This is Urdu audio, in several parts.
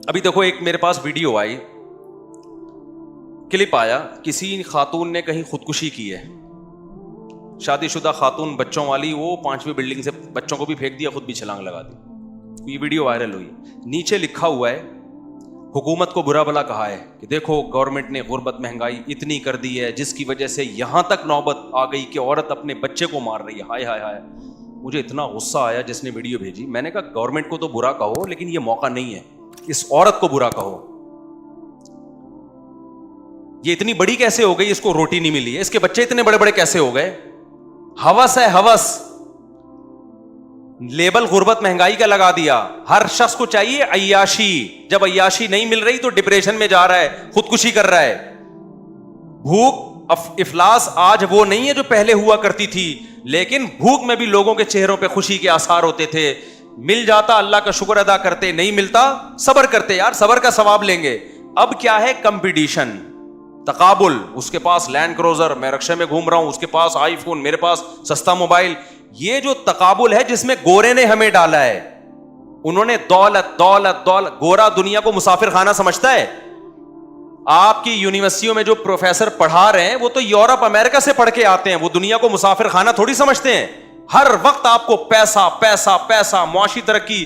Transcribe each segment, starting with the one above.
ابھی دیکھو ایک میرے پاس ویڈیو آئی, کلپ آیا, کسی خاتون نے کہیں خودکشی کی ہے, شادی شدہ خاتون بچوں والی, وہ 5ویں بلڈنگ سے بچوں کو بھی پھینک دیا, خود بھی چھلانگ لگا دی. یہ ویڈیو وائرل ہوئی. نیچے لکھا ہوا ہے, حکومت کو برا بھلا کہا ہے کہ دیکھو گورنمنٹ نے غربت مہنگائی اتنی کر دی ہے جس کی وجہ سے یہاں تک نوبت آ گئی کہ عورت اپنے بچے کو مار رہی ہے. ہائے ہائے ہائے. مجھے اتنا غصہ آیا جس نے ویڈیو بھیجی. میں نے کہا گورنمنٹ کو تو برا کہو, لیکن یہ موقع نہیں ہے اس عورت کو برا کہو. یہ اتنی بڑی کیسے ہو گئی, اس کو روٹی نہیں ملی ہے, اس کے بچے اتنے بڑے بڑے کیسے ہو گئے. ہوس ہے ہوس, لیبل غربت مہنگائی کا لگا دیا. ہر شخص کو چاہیے عیاشی, جب عیاشی نہیں مل رہی تو ڈپریشن میں جا رہا ہے, خودکشی کر رہا ہے. بھوک افلاس آج وہ نہیں ہے جو پہلے ہوا کرتی تھی, لیکن بھوک میں بھی لوگوں کے چہروں پہ خوشی کے آثار ہوتے تھے. مل جاتا اللہ کا شکر ادا کرتے, نہیں ملتا صبر کرتے, یار صبر کا ثواب لیں گے. اب کیا ہے, کمپٹیشن, تقابل. اس کے پاس لینڈ کروزر, میں رکشے میں گھوم رہا ہوں, اس کے پاس آئی فون, میرے پاس سستا موبائل. یہ جو تقابل ہے جس میں گورے نے ہمیں ڈالا ہے, انہوں نے دولت دولت دولت. گورا دنیا کو مسافر خانہ سمجھتا ہے. آپ کی یونیورسٹیوں میں جو پروفیسر پڑھا رہے ہیں وہ تو یورپ امریکہ سے پڑھ کے آتے ہیں, وہ دنیا کو مسافر خانہ تھوڑی سمجھتے ہیں. ہر وقت آپ کو پیسہ پیسہ پیسہ, معاشی ترقی.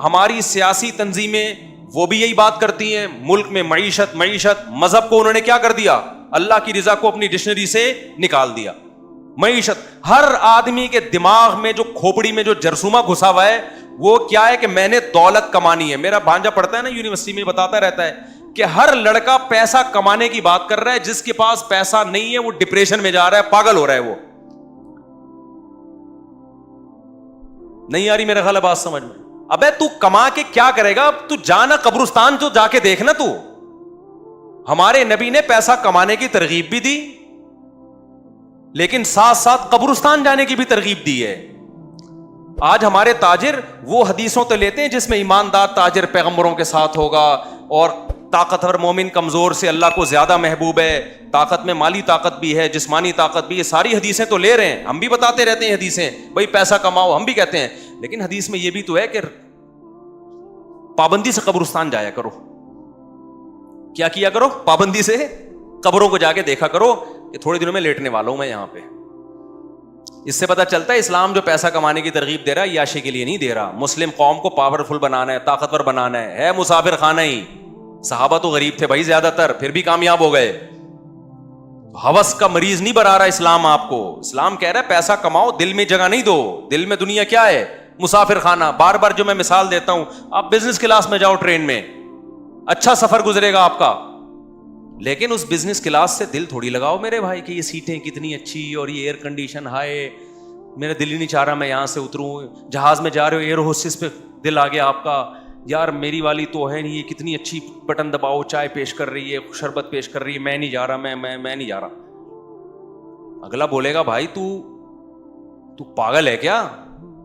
ہماری سیاسی تنظیمیں وہ بھی یہی بات کرتی ہیں, ملک میں معیشت معیشت. مذہب کو انہوں نے کیا کر دیا, اللہ کی رضا کو اپنی ڈکشنری سے نکال دیا. معیشت, ہر آدمی کے دماغ میں جو کھوپڑی میں جو جرثومہ گھسا ہوا ہے وہ کیا ہے کہ میں نے دولت کمانی ہے. میرا بھانجا پڑھتا ہے نا یونیورسٹی میں, بتاتا رہتا ہے کہ ہر لڑکا پیسہ کمانے کی بات کر رہا ہے, جس کے پاس پیسہ نہیں ہے وہ ڈپریشن میں جا رہا ہے, پاگل ہو رہا ہے. وہ نہیں آ رہی میرا خیال ہے بات سمجھ میں. ابے تو کما کے کیا کرے گا, تو جانا قبرستان تو جا کے دیکھنا. تو ہمارے نبی نے پیسہ کمانے کی ترغیب بھی دی, لیکن ساتھ ساتھ قبرستان جانے کی بھی ترغیب دی ہے. آج ہمارے تاجر وہ حدیثوں تو لیتے ہیں جس میں ایماندار تاجر پیغمبروں کے ساتھ ہوگا, اور طاقتور مومن کمزور سے اللہ کو زیادہ محبوب ہے. طاقت میں مالی طاقت بھی ہے, جسمانی طاقت بھی ہے. ساری حدیثیں تو لے رہے ہیں, ہم بھی بتاتے رہتے ہیں حدیثیں, بھائی پیسہ کماؤ, ہم بھی کہتے ہیں. لیکن حدیث میں یہ بھی تو ہے کہ پابندی سے قبرستان جایا کرو. کیا کیا کرو, پابندی سے قبروں کو جا کے دیکھا کرو کہ تھوڑے دنوں میں لیٹنے والا ہوں میں یہاں پہ. اس سے پتہ چلتا ہے اسلام جو پیسہ کمانے کی ترغیب دے رہا ہے عیاشی کے لیے نہیں دے رہا. مسلم قوم کو پاورفل بنانا ہے, طاقتور بنانا ہے مسافر خانہ ہی. صحابہ تو غریب تھے بھائی زیادہ تر, پھر بھی کامیاب ہو گئے. ہوس کا مریض نہیں بنا رہا اسلام آپ کو. اسلام کہہ رہا ہے پیسہ کماؤ, دل میں جگہ نہیں دو. دل میں دنیا کیا ہے, مسافر خانہ. بار بار جو میں مثال دیتا ہوں, آپ بزنس کلاس میں جاؤ ٹرین میں, اچھا سفر گزرے گا آپ کا, لیکن اس بزنس کلاس سے دل تھوڑی لگاؤ میرے بھائی کہ یہ سیٹیں کتنی اچھی اور یہ ایئر کنڈیشن ہائے, میرا دل ہی نہیں چاہ رہا میں یہاں سے اتروں. جہاز میں جا رہے ہو, ایئر ہوسٹس پہ دل آ گیا آپ کا, یار میری والی تو ہے نہیں, یہ کتنی اچھی بٹن دباؤ, چائے پیش کر رہی ہے, شربت پیش کر رہی ہے, میں نہیں جا رہا, میں نہیں جا رہا. اگلا بولے گا بھائی تو پاگل ہے کیا,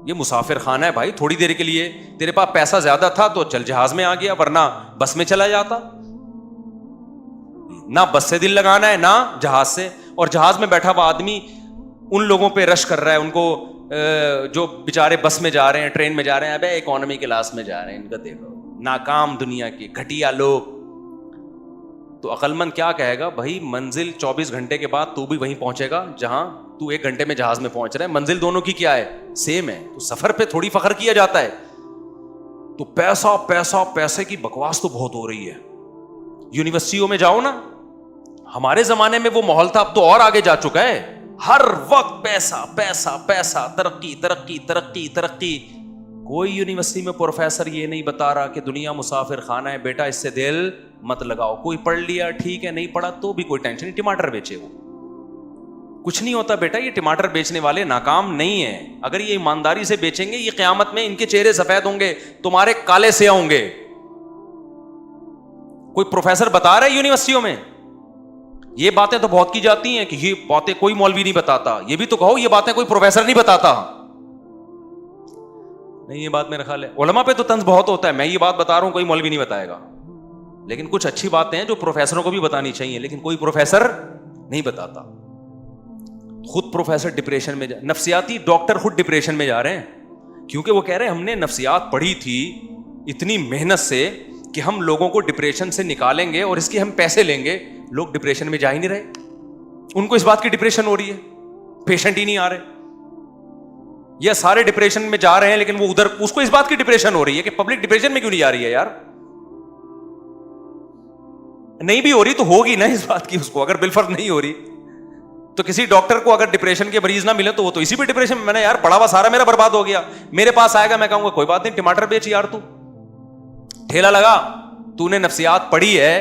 یہ مسافر خانہ ہے بھائی. تھوڑی دیر کے لیے تیرے پاس پیسہ زیادہ تھا تو چل جہاز میں آ گیا, ورنہ بس میں چلا جاتا. نہ بس سے دل لگانا ہے نہ جہاز سے. اور جہاز میں بیٹھا ہوا آدمی ان لوگوں پہ رش کر رہا ہے, ان کو جو بیچارے بس میں جا رہے ہیں, ٹرین میں جا رہے ہیں, ابے اکانومی کلاس میں جا رہے ہیں, ان کا دیکھو ناکام دنیا کے گھٹیا لوگ. تو عقل مند کیا کہے گا, بھائی منزل 24 گھنٹے کے بعد تو بھی وہیں پہنچے گا جہاں تو 1 گھنٹے میں جہاز میں پہنچ رہا ہے. منزل دونوں کی کیا ہے, سیم ہے. تو سفر پہ تھوڑی فخر کیا جاتا ہے. تو پیسہ پیسہ پیسے کی بکواس تو بہت ہو رہی ہے. یونیورسٹیوں میں جاؤ نا, ہمارے زمانے میں وہ ماحول تھا, اب تو اور آگے جا چکا ہے. ہر وقت پیسہ پیسہ پیسہ, ترقی ترقی ترقی ترقی. کوئی یونیورسٹی میں پروفیسر یہ نہیں بتا رہا کہ دنیا مسافر خانہ ہے, بیٹا اس سے دل مت لگاؤ. کوئی پڑھ لیا ٹھیک ہے, نہیں پڑھا تو بھی کوئی ٹینشن نہیں, ٹماٹر بیچے وہ, کچھ نہیں ہوتا بیٹا. یہ ٹماٹر بیچنے والے ناکام نہیں ہیں. اگر یہ ایمانداری سے بیچیں گے, یہ قیامت میں ان کے چہرے سفید ہوں گے, تمہارے کالے سیاہ ہوں گے. کوئی پروفیسر بتا رہا ہے یونیورسٹیوں میں, یہ باتیں تو بہت کی جاتی ہیں کہ یہ باتیں کوئی مولوی نہیں بتاتا. یہ بھی تو کہو یہ باتیں کوئی پروفیسر نہیں بتاتا. نہیں, یہ بات میرا خیال ہے علماء پہ تو طنز بہت ہوتا ہے. میں یہ بات بتا رہا ہوں, کوئی مولوی نہیں بتائے گا. لیکن کچھ اچھی باتیں ہیں جو پروفیسروں کو بھی بتانی چاہیے, لیکن کوئی پروفیسر نہیں بتاتا. خود پروفیسر ڈپریشن میں نفسیاتی ڈاکٹر خود ڈپریشن میں جا رہے ہیں, کیونکہ وہ کہہ رہے ہیں ہم نے نفسیات پڑھی تھی اتنی محنت سے کہ ہم لوگوں کو ڈپریشن سے نکالیں گے اور اس کے ہم پیسے لیں گے. لوگ ڈپریشن میں جا ہی نہیں رہے, ان کو اس بات کی ڈپریشن ہو رہی ہے, پیشنٹ ہی نہیں آ رہے, یا سارے ڈپریشن میں جا رہے ہیں لیکن وہ ادھر اس کو اس بات کی ڈپریشن ہو رہی ہے کہ پبلک ڈپریشن میں کیوں نہیں آ رہی ہے یار. نہیں بھی ہو رہی تو ہوگی نا اس بات کی اس کو, اگر بالفرض نہیں ہو رہی تو کسی ڈاکٹر کو اگر ڈپریشن کے مریض نہ ملے تو وہ تو اسی پہ ڈپریشن میں نے یار پڑھا ہوا سارا میرا برباد ہو گیا. میرے پاس آئے گا, میں کہوں گا کوئی بات نہیں, ٹماٹر بیچ یار, تو ٹھیلا لگا, تو نے نفسیات پڑھی ہے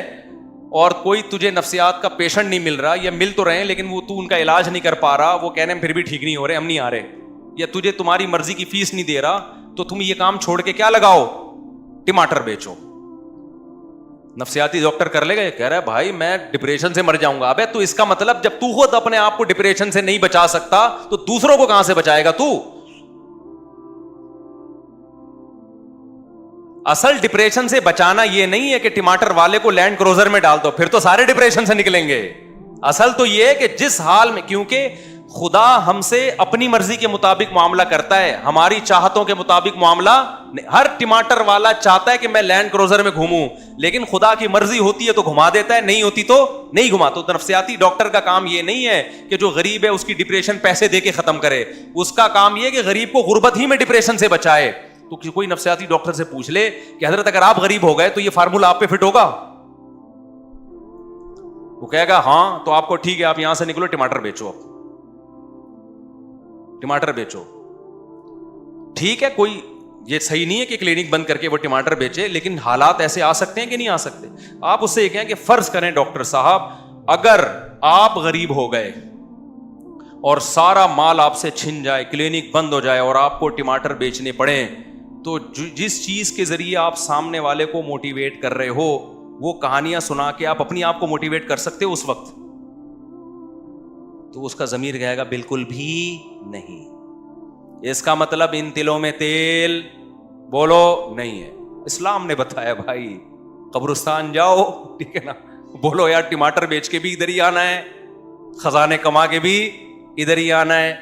اور کوئی تجھے نفسیات کا پیشنٹ نہیں مل رہا, یا مل تو رہے ہیں لیکن وہ تو ان کا علاج نہیں کر پا رہا, وہ کہنے پھر بھی ٹھیک نہیں ہو رہے, ہم نہیں آ رہے, یا تجھے تمہاری مرضی کی فیس نہیں دے رہا, تو تم یہ کام چھوڑ کے کیا لگاؤ, ٹماٹر بیچو. نفسیاتی ڈاکٹر کر لے گا, یہ کہہ رہا ہے بھائی میں ڈپریشن سے مر جاؤں گا. ابے تو اس کا مطلب جب تو خود اپنے آپ کو ڈپریشن سے نہیں بچا سکتا تو دوسروں کو کہاں سے بچائے گا تو. اصل ڈپریشن سے بچانا یہ نہیں ہے کہ ٹماٹر والے کو لینڈ کروزر میں ڈال دو, پھر تو سارے ڈپریشن سے نکلیں گے. اصل تو یہ ہے کہ جس حال میں, کیونکہ خدا ہم سے اپنی مرضی کے مطابق معاملہ کرتا ہے, ہماری چاہتوں کے مطابق معاملہ. ہر ٹماٹر والا چاہتا ہے کہ میں لینڈ کروزر میں گھوموں, لیکن خدا کی مرضی ہوتی ہے تو گھما دیتا ہے, نہیں ہوتی تو نہیں گھماتا. تو نفسیاتی ڈاکٹر کا کام یہ نہیں ہے کہ جو غریب ہے اس کی ڈپریشن پیسے دے کے ختم کرے, اس کا کام یہ کہ غریب کو غربت ہی میں ڈپریشن سے بچائے. تو کوئی نفسیاتی ڈاکٹر سے پوچھ لے کہ حضرت اگر آپ غریب ہو گئے تو یہ فارمولا آپ پہ فٹ ہوگا, وہ کہے گا ہاں, تو آپ کو ٹھیک ہے, آپ یہاں سے نکلو, ٹماٹر بیچو, ٹماٹر بیچو. ٹھیک ہے, کوئی یہ صحیح نہیں ہے کہ کلینک بند کر کے وہ ٹماٹر بیچے, لیکن حالات ایسے آ سکتے ہیں کہ نہیں آ سکتے. آپ اس سے یہ کہیں کہ فرض کریں ڈاکٹر صاحب اگر آپ غریب ہو گئے اور سارا مال آپ سے چھن جائے, کلینک بند ہو جائے اور آپ کو ٹماٹر بیچنے پڑے, تو جس چیز کے ذریعے آپ سامنے والے کو موٹیویٹ کر رہے ہو وہ کہانیاں سنا کے آپ اپنی آپ کو موٹیویٹ کر سکتے ہو اس وقت, تو اس کا ضمیر کہے گا بالکل بھی نہیں. اس کا مطلب ان تلوں میں تیل بولو نہیں ہے. اسلام نے بتایا بھائی قبرستان جاؤ, ٹھیک ہے نا, بولو یار ٹماٹر بیچ کے بھی ادھر ہی آنا ہے, خزانے کما کے بھی ادھر ہی آنا ہے.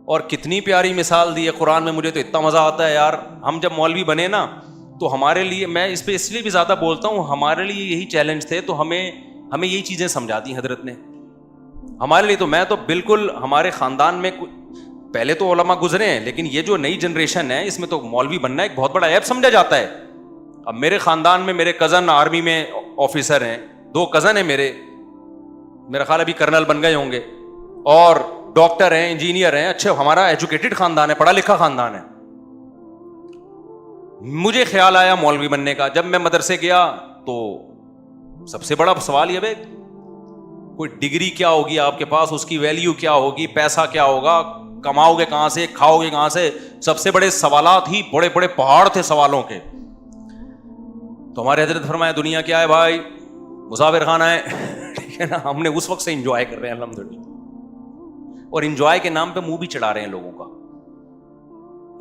اور کتنی پیاری مثال دی ہے قرآن میں, مجھے تو اتنا مزہ آتا ہے یار. ہم جب مولوی بنے نا تو ہمارے لیے, میں اس پہ اس لیے بھی زیادہ بولتا ہوں, ہمارے لیے یہی چیلنج تھے, تو ہمیں یہی چیزیں سمجھا دی حضرت نے ہمارے لیے. تو میں تو بالکل, ہمارے خاندان میں پہلے تو علماء گزرے ہیں, لیکن یہ جو نئی جنریشن ہے اس میں تو مولوی بننا ایک بہت بڑا عیب سمجھا جاتا ہے. اب میرے خاندان میں میرے کزن آرمی میں آفیسر ہیں, 2 کزن ہیں میرا خیال ابھی کرنل بن گئے ہوں گے, اور ڈاکٹر ہیں, انجینئر ہیں, اچھے, ہمارا ایجوکیٹڈ خاندان ہے, پڑھا لکھا خاندان ہے. مجھے خیال آیا مولوی بننے کا. جب میں مدرسے گیا تو سب سے بڑا سوال یہ ہے کوئی ڈگری کیا ہوگی آپ کے پاس, اس کی ویلیو کیا ہوگی, پیسہ کیا ہوگا, کماؤ گے کہاں سے, کھاؤ گے کہاں سے. سب سے بڑے سوالات ہی بڑے بڑے پہاڑ تھے سوالوں کے. تو ہمارے حضرت فرمایا دنیا کیا ہے بھائی, مسافر خانہ ہے, ٹھیک ہے نا. ہم نے اس وقت سے انجوائے کر رہے ہیں الحمدللہ, اور انجوائے کے نام پہ منہ بھی چڑھا رہے ہیں لوگوں کا,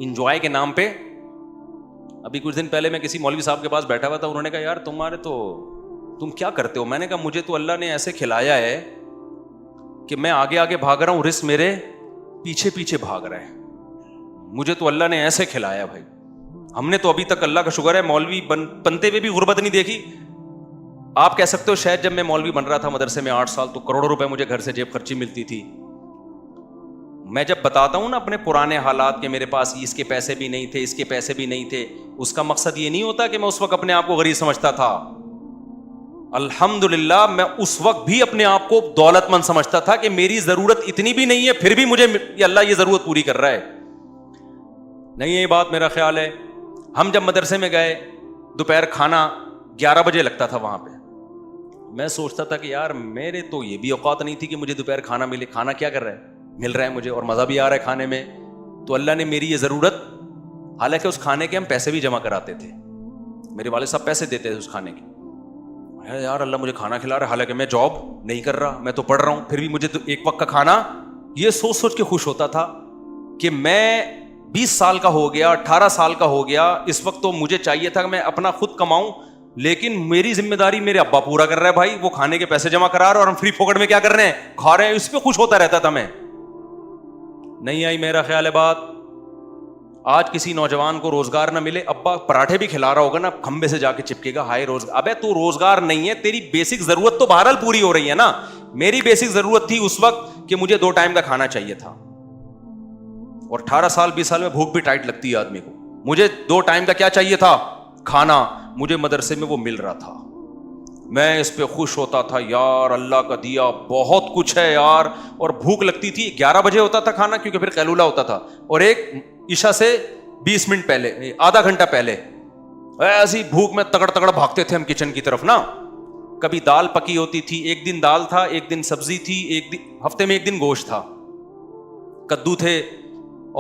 انجوائے کے نام پہ. ابھی کچھ دن پہلے میں کسی مولوی صاحب کے پاس بیٹھا ہوا تھا, انہوں نے کہا یار تم کیا کرتے ہو. میں نے کہا مجھے تو اللہ نے ایسے کھلایا ہے کہ میں آگے آگے بھاگ رہا ہوں, رزق میرے پیچھے پیچھے بھاگ رہے ہیں. مجھے تو اللہ نے ایسے کھلایا بھائی. ہم نے تو ابھی تک اللہ کا شکر ہے مولوی بنتے ہوئے بھی غربت نہیں دیکھی. آپ کہہ سکتے ہو شاید جب میں مولوی بن رہا تھا مدرسے میں 8 سال, تو کروڑوں روپے مجھے گھر سے جیب خرچی ملتی تھی. میں جب بتاتا ہوں نا اپنے پرانے حالات کہ میرے پاس اس کے پیسے بھی نہیں تھے, اس کے پیسے بھی نہیں تھے, اس کا مقصد یہ نہیں ہوتا کہ میں اس وقت اپنے آپ کو غریب سمجھتا تھا. الحمدللہ میں اس وقت بھی اپنے آپ کو دولت مند سمجھتا تھا کہ میری ضرورت اتنی بھی نہیں ہے, پھر بھی مجھے اللہ یہ ضرورت پوری کر رہا ہے. نہیں یہ بات میرا خیال ہے. ہم جب مدرسے میں گئے, دوپہر کھانا 11 بجے لگتا تھا وہاں پہ. میں سوچتا تھا کہ یار میرے تو یہ بھی اوقات نہیں تھی کہ مجھے دوپہر کھانا ملے. کھانا کیا کر رہا ہے, مل رہا ہے مجھے, اور مزہ بھی آ رہا ہے کھانے میں. تو اللہ نے میری یہ ضرورت, حالانکہ اس کھانے کے ہم پیسے بھی جمع کراتے تھے, میرے والد صاحب پیسے دیتے تھے اس کھانے کے. یار اللہ مجھے کھانا کھلا رہا ہے, حالانکہ میں جاب نہیں کر رہا, میں تو پڑھ رہا ہوں, پھر بھی مجھے تو ایک وقت کا کھانا. یہ سوچ سوچ کے خوش ہوتا تھا کہ میں 20 سال کا ہو گیا, 18 سال کا ہو گیا, اس وقت تو مجھے چاہیے تھا کہ میں اپنا خود کماؤں, لیکن میری ذمہ داری میرے ابا پورا کر رہا ہے بھائی. وہ کھانے کے پیسے جمع کرا رہا ہے اور ہم فری پاکٹ میں کیا کر رہے ہیں, کھا رہے ہیں. اس پہ خوش ہوتا رہتا تھا میں. نہیں آئی میرا خیال ہے بات. آج کسی نوجوان کو روزگار نہ ملے, ابا پراٹھے بھی کھلا رہا ہوگا نا, کھمبے سے جا کے چپکے گا, ہائے روزگار. ابے تو روزگار نہیں ہے, تیری بیسک ضرورت تو بہرحال پوری ہو رہی ہے نا. میری بیسک ضرورت تھی اس وقت کہ مجھے 2 ٹائم کا کھانا چاہیے تھا, اور 18 سال 20 سال میں بھوک بھی ٹائٹ لگتی ہے آدمی کو. مجھے 2 ٹائم کا کیا چاہیے تھا, کھانا. مجھے مدرسے میں وہ مل رہا تھا, میں اس پہ خوش ہوتا تھا, یار اللہ کا دیا بہت کچھ ہے یار. اور بھوک لگتی تھی, 11 بجے ہوتا تھا کھانا, کیونکہ پھر قیلولہ ہوتا تھا, اور ایک عشاء سے 20 منٹ پہلے, آدھا گھنٹہ پہلے, ایسی بھوک میں تگڑ بھاگتے تھے ہم کچن کی طرف نا. کبھی دال پکی ہوتی تھی, ایک دن دال تھا, ایک دن سبزی تھی, ایک دن ہفتے میں ایک دن گوشت تھا, کدو تھے,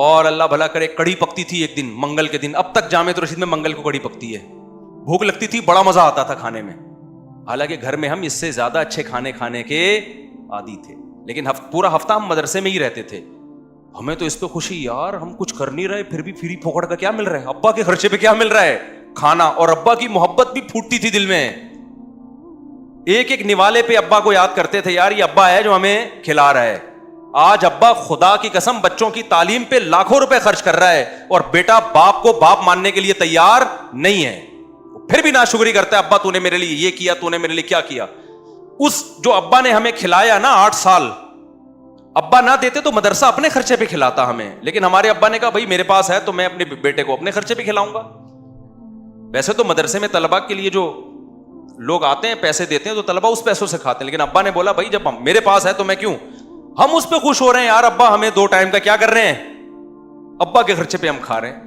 اور اللہ بھلا کرے کڑی پکتی تھی ایک دن منگل کے دن. اب تک جامع رشید میں منگل کو کڑی پکتی ہے. بھوک لگتی تھی, بڑا مزہ آتا تھا کھانے میں. حالانکہ گھر میں ہم اس سے زیادہ اچھے کھانے کے عادی تھے, لیکن پورا ہفتہ ہم مدرسے میں ہی رہتے تھے. ہمیں تو اس پہ خوشی, یار ہم کچھ کر نہیں رہے پھر بھی فری پھوکڑ کا کیا مل رہا ہے, ابا کے خرچے پہ کیا مل رہا ہے, کھانا. اور ابا کی محبت بھی پھوٹتی تھی دل میں. ایک ایک نوالے پہ ابا کو یاد کرتے تھے, یار یہ ابا ہے جو ہمیں کھلا رہا ہے. آج ابا خدا کی قسم بچوں کی تعلیم پہ لاکھوں روپے خرچ کر رہا ہے, اور بیٹا باپ کو باپ ماننے کے لیے تیار نہیں ہے, پھر بھی ناشکری کرتا ہے, ابا تو نے میرے لیے یہ کیا, تو نے میرے لیے کیا کیا. اس جو ابا نے ہمیں کھلایا نا 8 سال, ابا نہ دیتے تو مدرسہ اپنے خرچے پہ کھلاتا ہمیں, لیکن ہمارے ابا نے کہا بھائی میرے پاس ہے تو میں اپنے بیٹے کو اپنے خرچے پہ کھلاؤں گا. ویسے تو مدرسے میں طلبہ کے لیے جو لوگ آتے ہیں پیسے دیتے ہیں تو طلبہ اس پیسوں سے کھاتے ہیں, لیکن ابا نے بولا بھائی جب میرے پاس ہے تو میں کیوں, ہم اس پہ خوش ہو رہے ہیں, یار ابا ہمیں 2 ٹائم کا کیا کر رہے ہیں, ابا کے خرچے پہ ہم کھا رہے ہیں.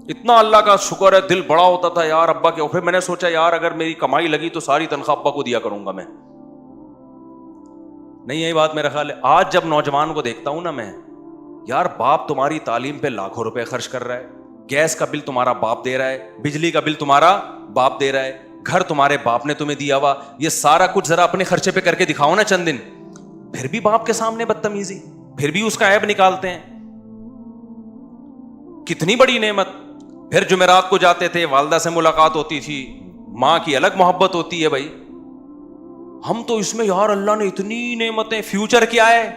اتنا اللہ کا شکر ہے, دل بڑا ہوتا تھا یار ابا کے. پھر میں نے سوچا یار اگر میری کمائی لگی تو ساری تنخواہ ابا کو دیا کروں گا میں. نہیں یہی بات میرا خیال ہے. آج جب نوجوان کو دیکھتا ہوں نا میں, یار باپ تمہاری تعلیم پہ لاکھوں روپے خرچ کر رہا ہے, گیس کا بل تمہارا باپ دے رہا ہے, بجلی کا بل تمہارا باپ دے رہا ہے, گھر تمہارے باپ نے تمہیں دیا ہوا, یہ سارا کچھ ذرا اپنے خرچے پہ کر کے دکھاؤ نا چند دن. پھر بھی باپ کے سامنے بدتمیزی, پھر بھی اس کا عیب نکالتے ہیں. کتنی بڑی نعمت. پھر جمعرات کو جاتے تھے, والدہ سے ملاقات ہوتی تھی, ماں کی الگ محبت ہوتی ہے بھائی. ہم تو اس میں یار اللہ نے اتنی نعمتیں, فیوچر کیا ہے,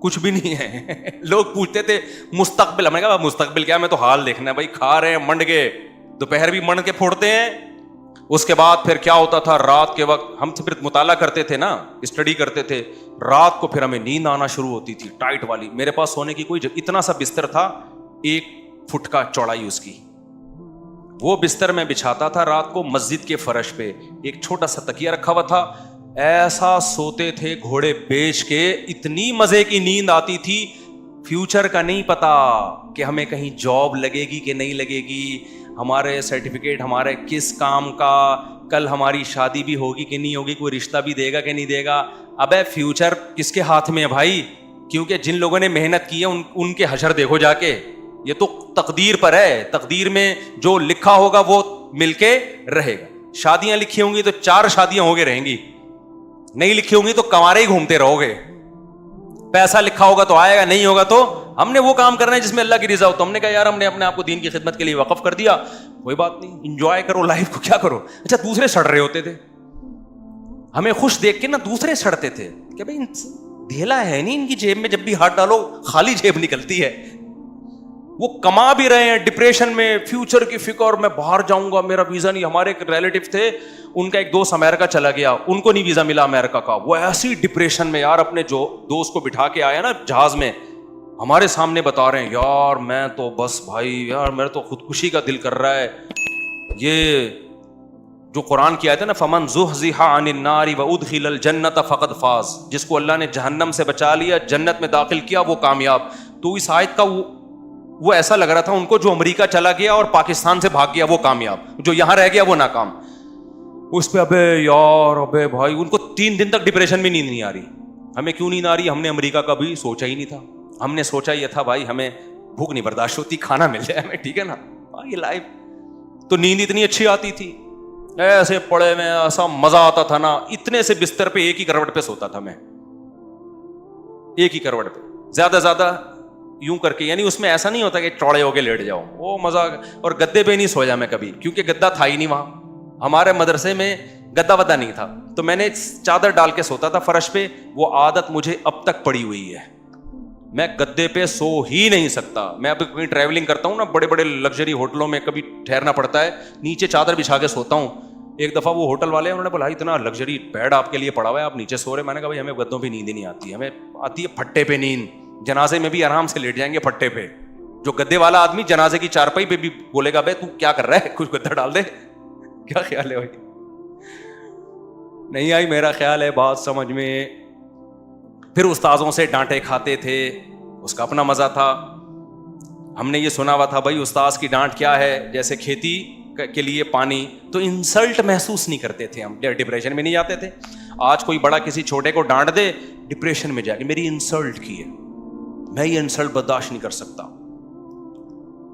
کچھ بھی نہیں ہے. لوگ پوچھتے تھے مستقبل, ہم نے کہا مستقبل کیا, میں تو حال دیکھنا ہے بھائی. کھا رہے ہیں منڈ کے, دوپہر بھی منڈ کے پھوڑتے ہیں. اس کے بعد پھر کیا ہوتا تھا, رات کے وقت ہم پھر مطالعہ کرتے تھے نا, اسٹڈی کرتے تھے. رات کو پھر ہمیں نیند آنا شروع ہوتی تھی ٹائٹ والی. میرے پاس سونے کی کوئی جگہ, اتنا سا بستر تھا, 1 فٹ کا چوڑائی اس کی, وہ بستر میں بچھاتا تھا رات کو مسجد کے فرش پہ. ایک چھوٹا سا تکیہ رکھا ہوا تھا, ایسا سوتے تھے گھوڑے بیچ کے. اتنی مزے کی نیند آتی تھی. فیوچر کا نہیں پتا کہ ہمیں کہیں جاب لگے گی کہ نہیں لگے گی, ہمارے سرٹیفکیٹ ہمارے کس کام کا, کل ہماری شادی بھی ہوگی کہ نہیں ہوگی, کوئی رشتہ بھی دے گا کہ نہیں دے گا. ابے فیوچر کس کے ہاتھ میں ہے بھائی, کیونکہ جن لوگوں نے محنت کی ہے ان کے حشر دیکھو جا کے. یہ تو تقدیر پر ہے, تقدیر میں جو لکھا ہوگا وہ مل کے رہے گا. شادیاں لکھی ہوں گی تو 4 شادیاں ہو کے رہیں گی, نہیں لکھی ہوں گی تو کوارے ہی گھومتے رہو گے. پیسہ لکھا ہوگا تو آئے گا, نہیں ہوگا تو ہم نے وہ کام کرنا ہے جس میں اللہ کی رضا ہو. تو ہم نے کہا یار ہم نے اپنے آپ کو دین کی خدمت کے لیے وقف کر دیا, کوئی بات نہیں, انجوائے کرو لائف کو, کیا کرو. اچھا دوسرے سڑ رہے ہوتے تھے, ہمیں خوش دیکھ کے نا دوسرے سڑتے تھے کہ بھائی ڈھیلا ہے نہیں ان کی جیب میں, جب بھی ہاتھ ڈالو خالی جیب نکلتی ہے. وہ کما بھی رہے ہیں ڈپریشن میں, فیوچر کی فکر, میں باہر جاؤں گا, میرا ویزا نہیں. ہمارے ایک ریلیٹیو تھے, ان کا ایک دوست امریکہ چلا گیا, ان کو نہیں ویزا ملا امریکہ کا. وہ ایسی ڈپریشن میں یار, اپنے جو دوست کو بٹھا کے آیا نا جہاز میں, ہمارے سامنے بتا رہے ہیں یار میں تو بس بھائی یار میرا تو خودکشی کا دل کر رہا ہے. یہ جو قرآن کی آیت ہے نا, فمن زحزح عن النار وادخل الجنۃ فقد فاز, جس کو اللہ نے جہنم سے بچا لیا, جنت میں داخل کیا, وہ کامیاب. تو اس آیت کا وہ ایسا لگ رہا تھا ان کو جو امریکہ چلا گیا اور پاکستان سے بھاگ گیا وہ کامیاب, جو یہاں رہ گیا وہ ناکام. اس پہ ابے یار ابے بھائی, ان کو 3 دن تک ڈپریشن میں نیند نہیں آ رہی. ہمیں کیوں نیند آ رہی, ہم نے امریکہ کا بھی سوچا ہی نہیں تھا. ہم نے سوچا یہ تھا بھائی ہمیں بھوک نہیں برداشت ہوتی, کھانا مل جائے ہمیں, ٹھیک ہے نا. یہ لائف تو نیند اتنی اچھی آتی تھی, ایسے پڑے میں ایسا مزہ آتا تھا نا. اتنے سے بستر پہ ایک ہی کروٹ پہ سوتا تھا میں, ایک ہی کروٹ پہ, زیادہ یوں کر کے. یعنی اس میں ایسا نہیں ہوتا کہ چوڑے ہو کے لیٹ جاؤ, وہ مزہ. اور گدے پہ نہیں سویا میں کبھی, کیونکہ گدا تھا ہی نہیں وہاں. ہمارے مدرسے میں گدا ودا نہیں تھا, تو میں نے چادر ڈال کے سوتا تھا فرش پہ. وہ عادت مجھے اب تک پڑی ہوئی ہے. میں گدے پہ سو ہی نہیں سکتا. میں اب کہیں ٹریولنگ کرتا ہوں نا, بڑے بڑے لگژری ہوٹلوں میں کبھی ٹھہرنا پڑتا ہے, نیچے چادر بچھا کے سوتا ہوں. ایک دفعہ وہ ہوٹل والے انہوں نے بولا اتنا لگژری بیڈ آپ کے لیے پڑا ہوا ہے, آپ نیچے سو رہے. میں نے کہا بھائی ہمیں گدوں پہ نیند ہی نہیں آتی, ہمیں آتی ہے پھٹے پہ نیند. جنازے میں بھی آرام سے لیٹ جائیں گے پھٹے پہ. جو گدے والا آدمی جنازے کی چارپائی پہ بھی بولے گا بھائی تو کیا کر رہا ہے, کچھ گدا ڈال دے. کیا خیال ہے بھائی؟ نہیں آئی میرا خیال ہے بات سمجھ میں. پھر استاذوں سے ڈانٹے کھاتے تھے, اس کا اپنا مزہ تھا. ہم نے یہ سنا ہوا تھا بھائی استاذ کی ڈانٹ کیا ہے, جیسے کھیتی کے لیے پانی, تو انسلٹ محسوس نہیں کرتے تھے ہم, ڈپریشن میں نہیں جاتے تھے. آج کوئی بڑا کسی چھوٹے کو ڈانٹ دے, ڈپریشن میں جائے کہ میری انسلٹ کی ہے, میں یہ انسلٹ برداشت نہیں کر سکتا,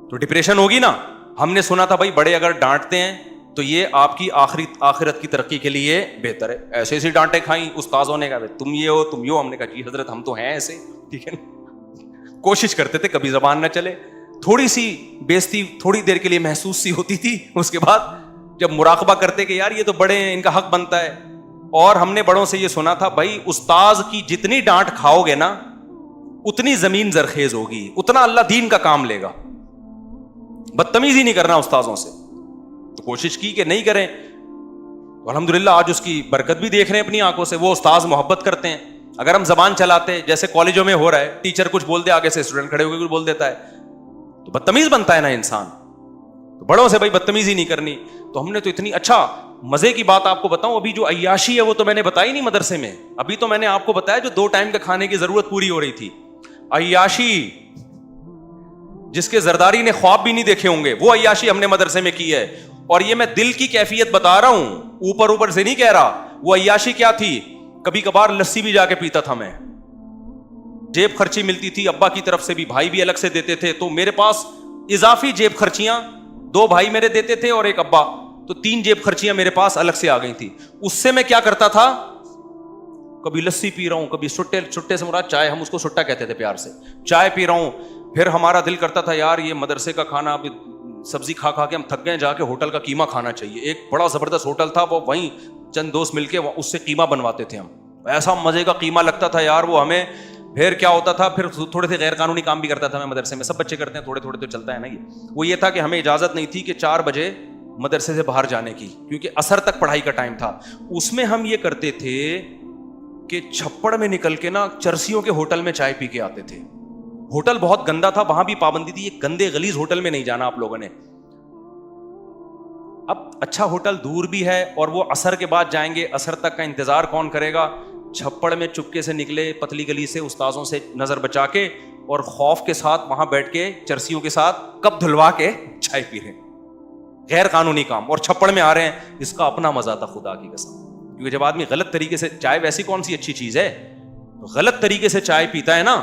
تو ڈپریشن ہوگی نا. ہم نے سنا تھا بھائی بڑے اگر ڈانٹتے ہیں تو یہ آپ کی آخرت کی ترقی کے لیے بہتر ہے. ایسے ایسی ڈانٹیں کھائیں استاذوں نے, کہا تم یہ ہو تم یہ ہو. ہم نے کہا جی حضرت ہم تو ہیں ایسے, ٹھیک ہے نا. کوشش کرتے تھے کبھی زبان نہ چلے. تھوڑی سی بےزتی تھوڑی دیر کے لیے محسوس سی ہوتی تھی, اس کے بعد جب مراقبہ کرتے کہ یار یہ تو بڑے ہیں, ان کا حق بنتا ہے. اور ہم نے بڑوں سے یہ سنا تھا بھائی استاذ کی جتنی ڈانٹ کھاؤ گے نا اتنی زمین زرخیز ہوگی, اتنا اللہ دین کا کام لے گا. بدتمیزی نہیں کرنا استاذوں سے. تو کوشش کی کہ نہیں کریں, الحمدللہ آج اس کی برکت بھی دیکھ رہے ہیں اپنی آنکھوں سے. وہ استاذ محبت کرتے ہیں. اگر ہم زبان چلاتے جیسے کالجوں میں ہو رہا ہے, ٹیچر کچھ بول دے آگے سے اسٹوڈنٹ کھڑے ہو کے کچھ بول دیتا ہے, تو بدتمیز بنتا ہے نا انسان. تو بڑوں سے بھائی بدتمیزی نہیں کرنی. تو ہم نے تو اتنی اچھا مزے کی بات آپ کو بتاؤں, ابھی جو عیاشی ہے وہ تو میں نے بتائی نہیں مدرسے میں. ابھی تو میں نے آپ کو بتایا جو 2 ٹائم کے کھانے کی ضرورت پوری ہو رہی تھی. عیاشی جس کے زرداری نے خواب بھی نہیں دیکھے ہوں گے, وہ عیاشی ہم نے مدرسے میں کی ہے. اور یہ میں دل کی کیفیت بتا رہا ہوں, اوپر سے نہیں کہہ رہا. وہ عیاشی کیا تھی, کبھی کبھار لسی بھی جا کے پیتا تھا میں. جیب خرچی ملتی تھی ابا کی طرف سے بھی, بھائی بھی الگ سے دیتے تھے, تو میرے پاس اضافی جیب خرچیاں 2 بھائی میرے دیتے تھے اور 1 ابا, تو 3 جیب خرچیاں میرے پاس الگ سے آ گئی تھی. اس سے میں کیا کرتا تھا, کبھی لسی پی رہا ہوں, کبھی سٹے سے مراد چائے, ہم اس کو سٹا کہتے تھے پیار سے, چائے پی رہا ہوں. پھر ہمارا دل کرتا تھا یار یہ مدرسے کا کھانا اب سبزی کھا کے ہم تھک گئے, جا کے ہوٹل کا قیمہ کھانا چاہیے. ایک بڑا زبردست ہوٹل تھا, وہ وہیں چند دوست مل کے اس سے قیمہ بنواتے تھے ہم. ایسا مزے کا قیمہ لگتا تھا یار وہ ہمیں. پھر کیا ہوتا تھا, پھر تھوڑے سے غیر قانونی کام بھی کرتا تھا میں مدرسے میں. سب بچے کرتے ہیں تھوڑے تھوڑے, تو چلتا ہے نا یہ. وہ یہ تھا کہ ہمیں اجازت نہیں تھی کہ 4 بجے مدرسے سے باہر جانے کی, کیونکہ عصر تک پڑھائی کا ٹائم تھا. اس میں ہم یہ کرتے تھے کہ چھپڑ میں نکل کے نا چرسیوں کے ہوٹل میں چائے پی کے آتے تھے. ہوٹل بہت گندا تھا, وہاں بھی پابندی تھی, یہ گندے غلیظ ہوٹل میں نہیں جانا آپ لوگوں نے. اب اچھا ہوٹل دور بھی ہے, اور وہ عصر کے بعد جائیں گے, عصر تک کا انتظار کون کرے گا. چھپڑ میں چپکے سے نکلے پتلی گلی سے, استاذوں سے نظر بچا کے, اور خوف کے ساتھ وہاں بیٹھ کے چرسیوں کے ساتھ کپ دھلوا کے چائے پی رہے ہیں. غیر قانونی کام, اور چھپڑ میں آ رہے ہیں. اس کا اپنا مزہ تھا خدا کی قسم, کیونکہ جب آدمی غلط طریقے سے, چائے ویسی کون سی اچھی چیز ہے, غلط طریقے سے چائے پیتا ہے نا,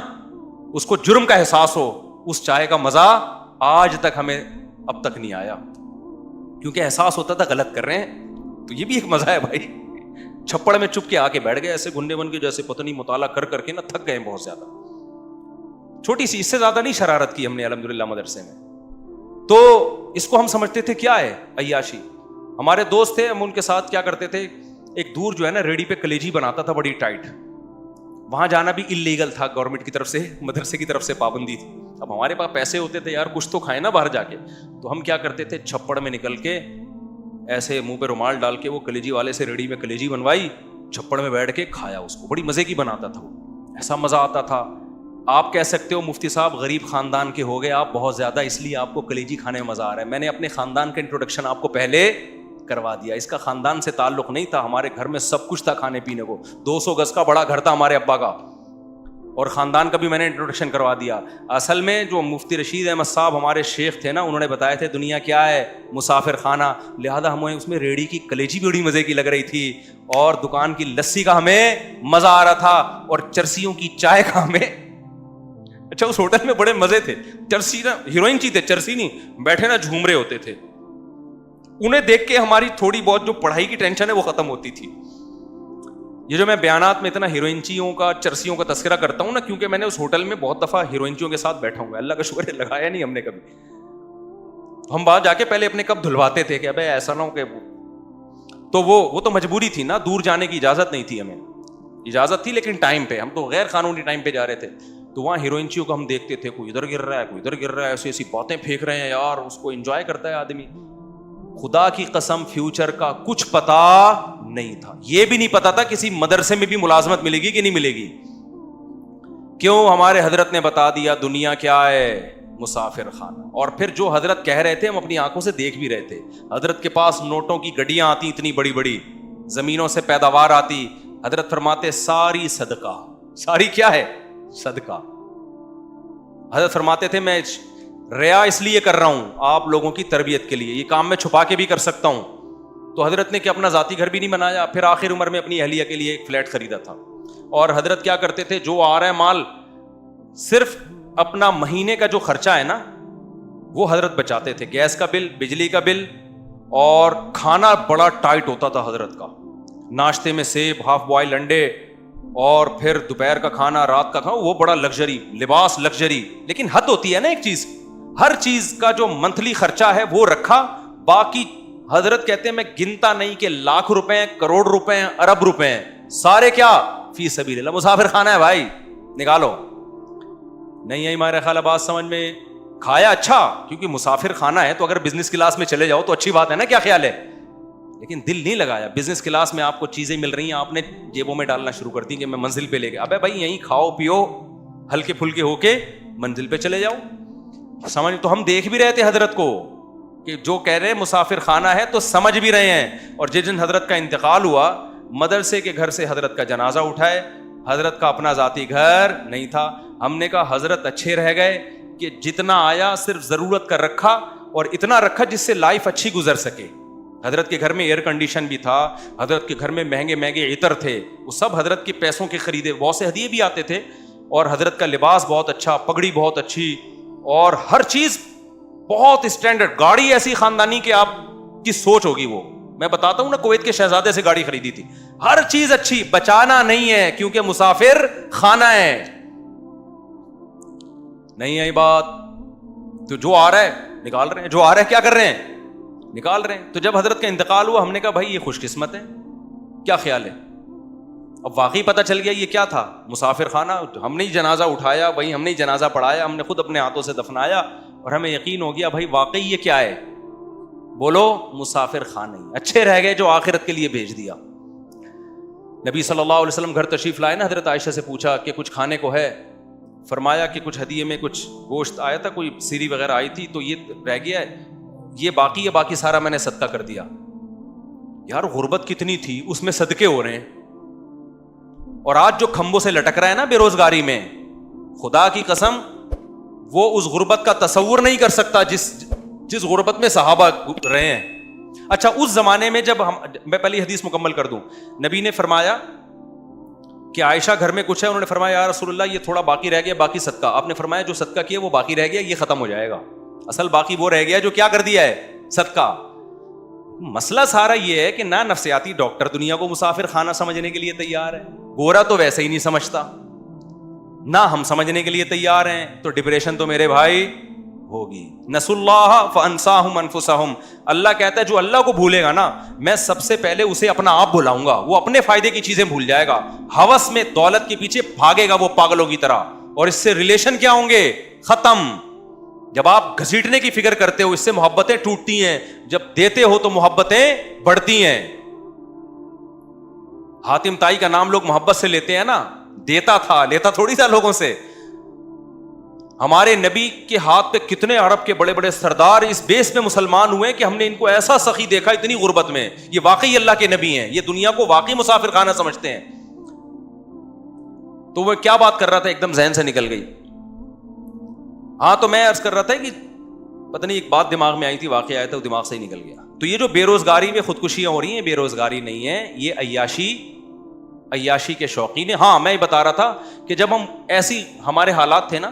اس کو جرم کا احساس ہو, اس چائے کا مزہ آج تک ہمیں اب تک نہیں آیا, کیونکہ احساس ہوتا تھا غلط کر رہے ہیں. تو یہ بھی ایک مزہ ہے بھائی. چھپڑ میں چپ کے آ کے بیٹھ گئے ایسے گنڈے بن کے, جیسے پتہ نہیں مطالعہ کر کے نا تھک گئے بہت زیادہ. چھوٹی سی, اس سے زیادہ نہیں شرارت کی ہم نے الحمدللہ مدرسے میں. تو اس کو ہم سمجھتے تھے کیا ہے عیاشی. ہمارے دوست تھے, ہم ان کے ساتھ کیا کرتے تھے, ایک دور جو ہے نا ریڑی پہ کلیجی بناتا تھا بڑی ٹائٹ, وہاں جانا بھی انلیگل تھا, گورنمنٹ کی طرف سے, مدرسے کی طرف سے پابندی تھی. اب ہمارے پاس پیسے ہوتے تھے یار, کچھ تو کھائے نا باہر جا کے, تو ہم کیا کرتے تھے, چھپڑ میں نکل کے ایسے منہ پہ رومال ڈال کے, وہ کلیجی والے سے ریڑی میں کلیجی بنوائی, چھپڑ میں بیٹھ کے کھایا اس کو. بڑی مزے کی بناتا تھا وہ, ایسا مزہ آتا تھا. آپ کہہ سکتے ہو مفتی صاحب غریب خاندان کے ہو گئے آپ بہت زیادہ, اس لیے آپ کو کلیجی کھانے میں مزہ آ رہا ہے. میں نے اپنے خاندان کا انٹروڈکشن آپ کو پہلے کروا دیا. اس کا خاندان سے تعلق نہیں تھا, ہمارے گھر میں سب کچھ تھا کھانے پینے کو. 200 گز کا بڑا گھر تھا ہمارے ابا کا, اور خاندان کا بھی میں نے انٹروڈکشن کروا دیا. اصل میں جو مفتی رشید احمد صاحب ہمارے شیخ تھے نا, انہوں نے بتایا تھے دنیا کیا ہے, مسافر خانہ. لہذا ہمیں اس میں ریڑی کی کلیجی بھی بڑی مزے کی لگ رہی تھی, اور دکان کی لسی کا ہمیں مزہ آ رہا تھا, اور چرسیوں کی چائے کا ہمیں. اچھا اس ہوٹل میں بڑے مزے تھے. چرسی نا ہیروئن چی تھے, چرسی نہیں, بیٹھے نا جھوم رہے ہوتے تھے. انہیں دیکھ کے ہماری تھوڑی بہت جو پڑھائی کی ٹینشن ہے وہ ختم ہوتی تھی. یہ جو میں بیانات میں اتنا ہیروئنچیوں کا, چرسیوں کا تذکرہ کرتا ہوں نا, کیونکہ میں نے اس ہوٹل میں بہت دفعہ ہیروئنچیوں کے ساتھ بیٹھا ہوں. اللہ کا شکر ہے لگایا نہیں ہم نے کبھی. ہم باہر جا کے پہلے اپنے کپ دھلواتے تھے کہ ابے ایسا نہ ہو کہ تو وہ تو مجبوری تھی نا, دور جانے کی اجازت نہیں تھی ہمیں. اجازت تھی لیکن ٹائم پہ, ہم تو غیر قانونی ٹائم پہ جا رہے تھے. تو وہاں ہیروئنچیوں کو ہم دیکھتے تھے, کوئی ادھر گر رہا ہے, کوئی ادھر گر رہا ہے, ایسی ایسی باتیں پھینک رہے ہیں یار, اس کو انجوائے کرتا ہے آدمی. خدا کی قسم فیوچر کا کچھ پتا نہیں تھا. یہ بھی نہیں پتا تھا کسی مدرسے میں بھی ملازمت ملے گی کہ نہیں ملے گی. کیوں؟ ہمارے حضرت نے بتا دیا دنیا کیا ہے, مسافر خانہ. اور پھر جو حضرت کہہ رہے تھے ہم اپنی آنکھوں سے دیکھ بھی رہے تھے. حضرت کے پاس نوٹوں کی گڈیاں آتی اتنی بڑی بڑی, زمینوں سے پیداوار آتی. حضرت فرماتے ساری صدقہ, ساری کیا ہے؟ صدقہ. حضرت فرماتے تھے میں ریا اس لیے کر رہا ہوں آپ لوگوں کی تربیت کے لیے, یہ کام میں چھپا کے بھی کر سکتا ہوں. تو حضرت نے کہ اپنا ذاتی گھر بھی نہیں بنایا, پھر آخر عمر میں اپنی اہلیہ کے لیے ایک فلیٹ خریدا تھا. اور حضرت کیا کرتے تھے, جو آ رہا ہے مال صرف اپنا مہینے کا جو خرچہ ہے نا وہ حضرت بچاتے تھے. گیس کا بل, بجلی کا بل, اور کھانا بڑا ٹائٹ ہوتا تھا حضرت کا. ناشتے میں سیب, ہاف بوائل انڈے, اور پھر دوپہر کا کھانا, رات کا کھانا, وہ بڑا لگژری, لباس لگژری. لیکن حد ہوتی ہے نا ایک چیز, ہر چیز کا جو منتھلی خرچہ ہے وہ رکھا. باقی حضرت کہتے ہیں میں گنتا نہیں کہ لاکھ روپے ہیں, کروڑ روپے ہیں, ارب روپے ہیں, سارے کیا فی سبیل اللہ. مسافر خانہ ہے بھائی, نکالو. نہیں ہے ہمارے خیال بات سمجھ میں. کھایا اچھا, کیونکہ مسافر خانہ ہے تو اگر بزنس کلاس میں چلے جاؤ تو اچھی بات ہے نا, کیا خیال ہے؟ لیکن دل نہیں لگایا. بزنس کلاس میں آپ کو چیزیں مل رہی ہیں, آپ نے جیبوں میں ڈالنا شروع کر دی کہ میں منزل پہ لے گیا. ابے بھائی یہیں کھاؤ پیو, ہلکے پھلکے ہو کے منزل پہ چلے جاؤ. سمجھ تو ہم دیکھ بھی رہے تھے حضرت کو کہ جو کہہ رہے مسافر خانہ ہے تو سمجھ بھی رہے ہیں. اور جس دن حضرت کا انتقال ہوا, مدرسے کے گھر سے حضرت کا جنازہ اٹھائے. حضرت کا اپنا ذاتی گھر نہیں تھا. ہم نے کہا حضرت اچھے رہ گئے کہ جتنا آیا صرف ضرورت کا رکھا, اور اتنا رکھا جس سے لائف اچھی گزر سکے. حضرت کے گھر میں ایئر کنڈیشن بھی تھا, حضرت کے گھر میں مہنگے مہنگے عطر تھے, وہ سب حضرت کے پیسوں کے خریدے. بہت سے ہدیے بھی آتے تھے, اور حضرت کا لباس بہت اچھا, پگڑی بہت اچھی, اور ہر چیز بہت اسٹینڈرڈ. گاڑی ایسی خاندانی کہ آپ کی سوچ ہوگی. وہ میں بتاتا ہوں نا, کویت کے شہزادے سے گاڑی خریدی تھی. ہر چیز اچھی, بچانا نہیں ہے کیونکہ مسافر خانہ ہے. نہیں ہے بات. تو جو آ رہا ہے نکال رہے ہیں, جو آ رہا ہے کیا کر رہے ہیں, نکال رہے ہیں. تو جب حضرت کا انتقال ہوا ہم نے کہا بھائی یہ خوش قسمت ہے. کیا خیال ہے؟ اب واقعی پتہ چل گیا یہ کیا تھا, مسافر خانہ. ہم نے جنازہ اٹھایا, وہی ہم نے جنازہ پڑھایا, ہم نے خود اپنے ہاتھوں سے دفنایا, اور ہمیں یقین ہو گیا بھائی واقعی یہ کیا ہے. بولو مسافر خانہ ہی. اچھے رہ گئے جو آخرت کے لیے بھیج دیا. نبی صلی اللہ علیہ وسلم گھر تشریف لائے نا, حضرت عائشہ سے پوچھا کہ کچھ کھانے کو ہے. فرمایا کہ کچھ ہدیے میں کچھ گوشت آیا تھا, کوئی سیری وغیرہ آئی تھی, تو یہ رہ گیا ہے, یہ باقی ہے, باقی سارا میں نے صدقہ کر دیا. یار غربت کتنی تھی, اس میں صدقے ہو رہے ہیں. اور آج جو کھمبوں سے لٹک رہا ہے نا بے روزگاری میں, خدا کی قسم وہ اس غربت کا تصور نہیں کر سکتا جس غربت میں صحابہ رہے ہیں. اچھا اس زمانے میں جب میں پہلی حدیث مکمل کر دوں, نبی نے فرمایا کہ عائشہ گھر میں کچھ ہے. انہوں نے فرمایا یا رسول اللہ یہ تھوڑا باقی رہ گیا, باقی صدقہ. آپ نے فرمایا جو صدقہ کیا وہ باقی رہ گیا, یہ ختم ہو جائے گا. اصل باقی وہ رہ گیا جو کیا کر دیا ہے, صدقہ. مسئلہ سارا یہ ہے کہ نہ نفسیاتی ڈاکٹر دنیا کو مسافر خانہ سمجھنے کے لیے تیار ہے, گورا تو ویسے ہی نہیں سمجھتا, نہ ہم سمجھنے کے لیے تیار ہیں. تو ڈپریشن تو میرے بھائی ہوگی. نسوا اللہ فانساہم انفسہم. اللہ کہتا ہے جو اللہ کو بھولے گا نا, میں سب سے پہلے اسے اپنا آپ بھلاؤں گا. وہ اپنے فائدے کی چیزیں بھول جائے گا, ہوس میں دولت کے پیچھے بھاگے گا وہ پاگلوں کی طرح, اور اس سے ریلیشن کیا ہوں گے, ختم. جب آپ گھسیٹنے کی فکر کرتے ہو اس سے محبتیں ٹوٹتی ہیں, جب دیتے ہو تو محبتیں بڑھتی ہیں. حاتم طائی کا نام لوگ محبت سے لیتے ہیں نا, دیتا تھا, لیتا تھوڑی تھا لوگوں سے. ہمارے نبی کے ہاتھ پہ کتنے عرب کے بڑے بڑے سردار اس بیس میں مسلمان ہوئے کہ ہم نے ان کو ایسا سخی دیکھا اتنی غربت میں. یہ واقعی اللہ کے نبی ہیں, یہ دنیا کو واقعی مسافر خانہ سمجھتے ہیں. تو وہ کیا بات کر رہا تھا, ایک دم ذہن سے نکل گئی. ہاں تو میں عرض کر رہا تھا کہ پتہ نہیں ایک بات دماغ میں آئی تھی, واقعہ آیا تھا, وہ دماغ سے ہی نکل گیا. تو یہ جو بے روزگاری میں خودکشیاں ہو رہی ہیں, بے روزگاری نہیں ہے, یہ عیاشی کے شوقین ہیں. ہاں میں بتا رہا تھا کہ جب ہم ایسی ہمارے حالات تھے نا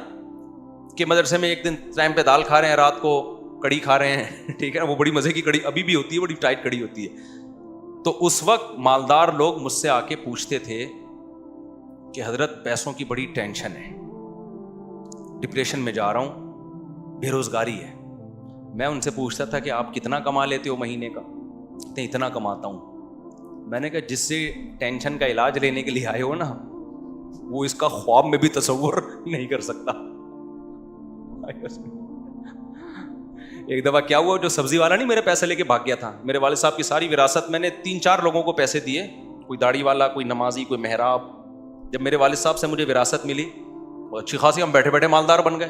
کہ مدرسے میں ایک دن ٹائم پہ دال کھا رہے ہیں, رات کو کڑی کھا رہے ہیں, ٹھیک ہے نا, وہ بڑی مزے کی کڑی ابھی بھی ہوتی ہے, بڑی ٹائٹ کڑی ہوتی ہے. تو اس وقت مالدار لوگ مجھ سے آ کے پوچھتے تھے کہ حضرت پیسوں کی بڑی ٹینشن ہے, ڈپریشن میں جا رہا ہوں, بے روزگاری ہے. میں ان سے پوچھتا تھا کہ آپ کتنا کما لیتے ہو مہینے کا؟ کہتے اتنا کماتا ہوں. میں نے کہا جس سے ٹینشن کا علاج لینے کے لیے آئے ہو نا, وہ اس کا خواب میں بھی تصور نہیں کر سکتا. ایک دفعہ کیا ہوا, جو سبزی والا نہیں میرے پیسے لے کے بھاگ گیا تھا, میرے والد صاحب کی ساری وراثت میں نے 3-4 لوگوں کو پیسے دیے, کوئی داڑھی والا, کوئی نمازی, کوئی محراب. جب میرے والد صاحب سے مجھے وراثت ملی, اچھی خاصی ہم بیٹھے بیٹھے مالدار بن گئے.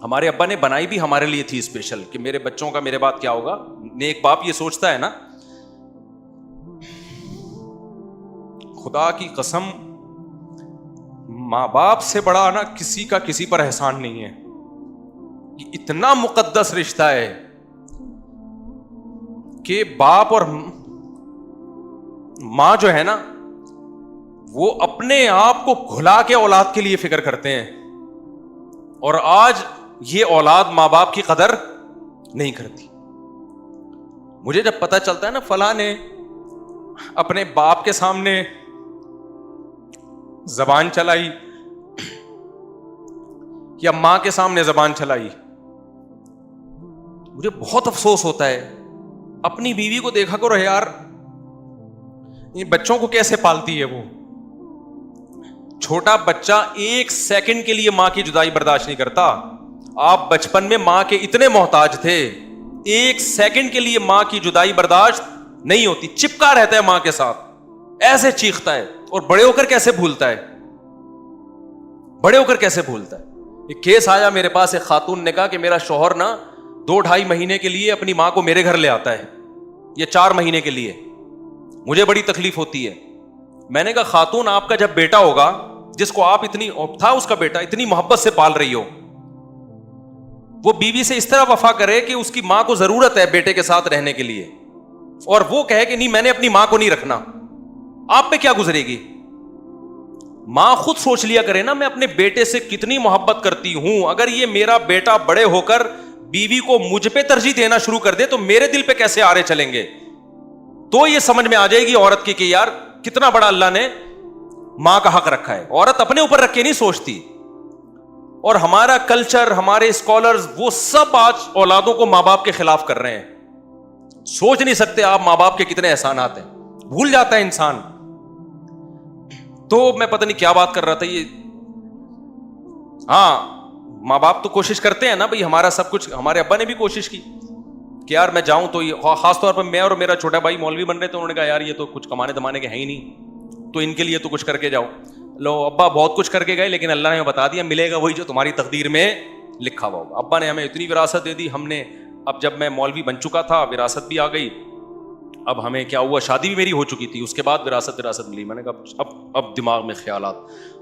ہمارے ابا نے بنائی بھی ہمارے لیے تھی اسپیشل, کہ میرے بچوں کا میرے بعد کیا ہوگا. نیک باپ یہ سوچتا ہے نا, خدا کی قسم ماں باپ سے بڑا نا کسی کا کسی پر احسان نہیں ہے. یہ اتنا مقدس رشتہ ہے کہ باپ اور ماں جو ہے نا وہ اپنے آپ کو گھلا کے اولاد کے لیے فکر کرتے ہیں, اور آج یہ اولاد ماں باپ کی قدر نہیں کرتی. مجھے جب پتہ چلتا ہے نا فلاں نے اپنے باپ کے سامنے زبان چلائی یا ماں کے سامنے زبان چلائی, مجھے بہت افسوس ہوتا ہے. اپنی بیوی کو دیکھا کرو یار, یہ بچوں کو کیسے پالتی ہے. وہ چھوٹا بچہ 1 سیکنڈ کے لیے ماں کی جدائی برداشت نہیں کرتا. آپ بچپن میں ماں کے اتنے محتاج تھے, 1 سیکنڈ کے لیے ماں کی جدائی برداشت نہیں ہوتی, چپکا رہتا ہے ماں کے ساتھ, ایسے چیختا ہے. اور بڑے ہو کر کیسے بھولتا ہے, بڑے ہو کر کیسے بھولتا ہے. ایک کیس آیا میرے پاس, ایک خاتون نے کہا کہ میرا شوہر نا 2-2.5 مہینے کے لیے اپنی ماں کو میرے گھر لے آتا ہے, یا 4 مہینے کے لیے. مجھے بڑی تکلیف ہوتی ہے. میں نے کہا خاتون, آپ کا جب بیٹا ہوگا جس کو آپ اتنی تھا اس کا بیٹا اتنی محبت سے پال رہی ہو, وہ بیوی سے اس طرح وفا کرے کہ اس کی ماں کو ضرورت ہے بیٹے کے ساتھ رہنے کے لیے, اور وہ کہے کہ نہیں میں نے اپنی ماں کو نہیں رکھنا, آپ پہ کیا گزرے گی؟ ماں خود سوچ لیا کرے نا میں اپنے بیٹے سے کتنی محبت کرتی ہوں. اگر یہ میرا بیٹا بڑے ہو کر بیوی کو مجھ پہ ترجیح دینا شروع کر دے تو میرے دل پہ کیسے آرے چلیں گے. تو یہ سمجھ میں آ جائے گی عورت کی کہ یار کتنا بڑا اللہ نے ماں کا حق رکھا ہے. عورت اپنے اوپر رکھ کے نہیں سوچتی. اور ہمارا کلچر, ہمارے اسکالرز, وہ سب آج اولادوں کو ماں باپ کے خلاف کر رہے ہیں. سوچ نہیں سکتے آپ ماں باپ کے کتنے احسانات ہیں, بھول جاتا ہے انسان. تو میں پتہ نہیں کیا بات کر رہا تھا یہ. ہاں, ماں باپ تو کوشش کرتے ہیں نا بھائی, ہمارا سب کچھ. ہمارے ابا نے بھی کوشش کی کہ یار میں جاؤں تو یہ, خاص طور پر میں اور میرا چھوٹا بھائی مولوی بن رہے تھے, انہوں نے کہا یار یہ تو کچھ کمانے دمانے کے ہیں ہی نہیں, تو ان کے لیے تو کچھ کر کے جاؤ. لو ابا بہت کچھ کر کے گئے, لیکن اللہ نے بتا دیا ملے گا وہی جو تمہاری تقدیر میں لکھا ہوا ہوگا. ابا نے ہمیں اتنی وراثت دے دی, ہم نے اب جب میں مولوی بن چکا تھا وراثت بھی آ گئی. اب ہمیں کیا ہوا, شادی بھی میری ہو چکی تھی, اس کے بعد وراثت ملی. میں نے کہا اب دماغ میں خیالات,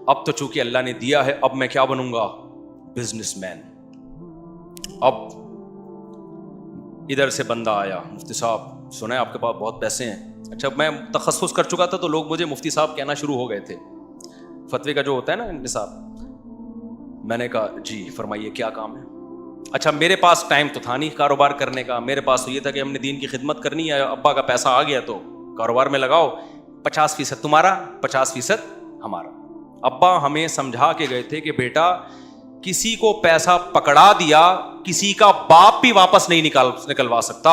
اب تو چونکہ اللہ نے دیا ہے, اب میں کیا بنوں گا, بزنس مین. اب ادھر سے بندہ آیا, مفتی صاحب سنا ہے آپ کے پاس بہت پیسے ہیں. اچھا, میں تخصص کر چکا تھا تو لوگ مجھے مفتی صاحب کہنا شروع ہو گئے تھے, فتوی کا جو ہوتا ہے نا نصاب. میں نے کہا جی فرمائیے کیا کام ہے. اچھا, میرے پاس ٹائم تو تھا نہیں کاروبار کرنے کا, میرے پاس تو یہ تھا کہ ہم نے دین کی خدمت کرنی ہے. ابا کا پیسہ آ گیا تو کاروبار میں لگاؤ, 50% تمہارا 50% ہمارا. ابا ہمیں سمجھا کے گئے تھے کہ بیٹا کسی کو پیسہ پکڑا دیا کسی کا باپ بھی واپس نہیں نکلوا سکتا.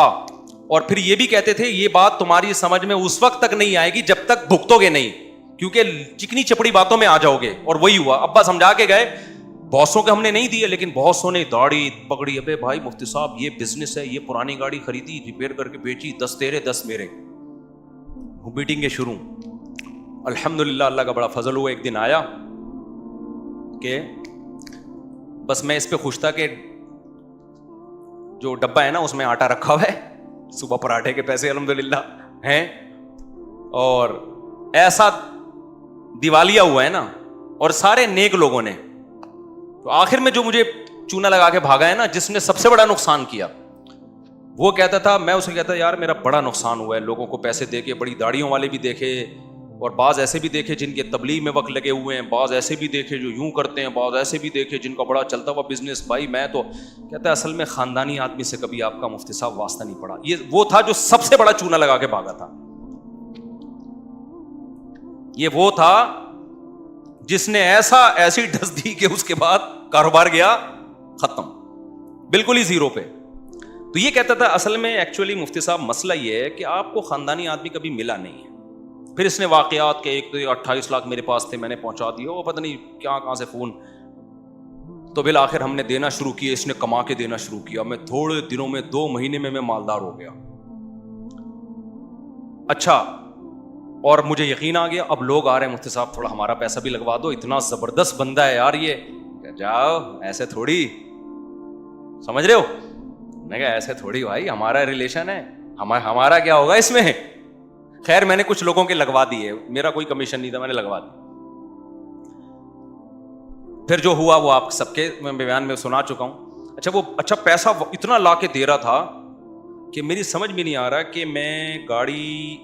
اور پھر یہ بھی کہتے تھے یہ بات تمہاری سمجھ میں اس وقت تک نہیں آئے گی جب تک بھگتو گے نہیں, کیونکہ چکنی چپڑی باتوں میں آ جاؤ گے. اور وہی ہوا, ابا سمجھا کے گئے. بہتوں کے ہم نے نہیں دیے, لیکن بہتوں نے داڑھی پکڑی, ابے بھائی مفتی صاحب یہ بزنس ہے, یہ پرانی گاڑی خریدی ریپیئر کر کے بیچی, 10 تیرے 10 میرے, میٹنگیں شروع. الحمدللہ اللہ کا بڑا فضل ہوا. ایک دن آیا کہ بس میں اس پہ خوش تھا کہ جو ڈبہ ہے نا اس میں آٹا رکھا ہوا ہے, صبح پراٹھے کے پیسے الحمدللہ ہیں, اور ایسا دیوالیہ ہوا ہے نا, اور سارے نیک لوگوں نے. تو آخر میں جو مجھے چونا لگا کے بھاگا ہے نا, جس نے سب سے بڑا نقصان کیا, وہ کہتا تھا, میں اسے کہتا یار میرا بڑا نقصان ہوا ہے, لوگوں کو پیسے دے کے, بڑی داڑیوں والے بھی دیکھے, اور بعض ایسے بھی دیکھے جن کے تبلیغ میں وقت لگے ہوئے ہیں, بعض ایسے بھی دیکھے جو یوں کرتے ہیں, بعض ایسے بھی دیکھے جن کا بڑا چلتا ہوا بزنس. بھائی میں تو کہتا ہے اصل میں خاندانی آدمی سے کبھی آپ کا مفتی صاحب واسطہ نہیں پڑا. یہ وہ تھا جو سب سے بڑا چونا لگا کے بھاگا تھا. یہ وہ تھا جس نے ایسی ڈس دی کہ اس کے بعد کاروبار گیا ختم, بالکل ہی زیرو پہ. تو یہ کہتا تھا اصل میں ایکچولی مفتی صاحب مسئلہ یہ ہے کہ آپ کو خاندانی آدمی کبھی ملا نہیں ہے, پھر اس نے واقعات کے 28 لاکھ میرے پاس تھے، میں نے پہنچا دیا، وہ پتہ نہیں کہاں سے فون. تو بالآخر ہم نے دینا شروع کیا، اس نے کما کے دینا شروع کیا. میں تھوڑے دنوں میں 2 مہینے میں مالدار ہو گیا. اچھا، اور مجھے یقین آ گیا اب لوگ آ رہے ہیں مفتی صاحب تھوڑا ہمارا پیسہ بھی لگوا دو، اتنا زبردست بندہ ہے یار یہ. جاؤ ایسے تھوڑی، سمجھ رہے ہو؟ میں کہا ایسے تھوڑی بھائی، ہمارا ریلیشن ہے، ہمارا کیا ہوگا اس میں. خیر میں نے کچھ لوگوں کے لگوا دیے، میرا کوئی کمیشن نہیں تھا، میں نے لگوا دی. پھر جو ہوا وہ آپ سب کے میں بیان میں سنا چکا ہوں. اچھا پیسہ اتنا لا کے دے رہا تھا کہ میری سمجھ میں نہیں آ رہا کہ میں گاڑی